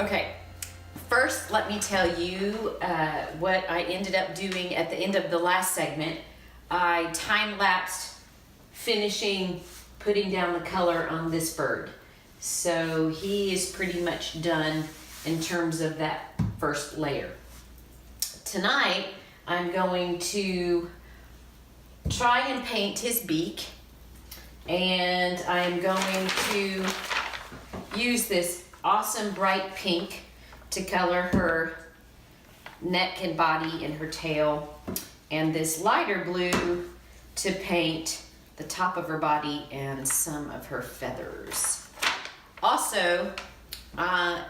Okay, first let me tell you what I ended up doing at the end of the last segment. I time-lapsed finishing putting down the color on this bird. So he is pretty much done in terms of that first layer. Tonight, I'm going to try and paint his beak, and I'm going to use this awesome bright pink to color her neck and body and her tail, and this lighter blue to paint the top of her body and some of her feathers. Also,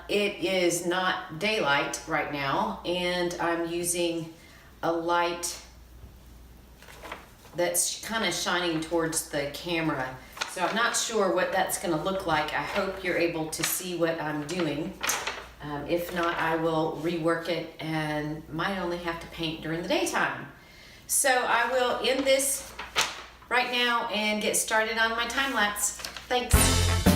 it is not daylight right now, and I'm using a light that's kind of shining towards the camera. So I'm not sure what that's going to look like. I hope you're able to see what I'm doing. If not, I will rework it and might only have to paint during the daytime. So I will end this right now and get started on my time lapse. Thanks.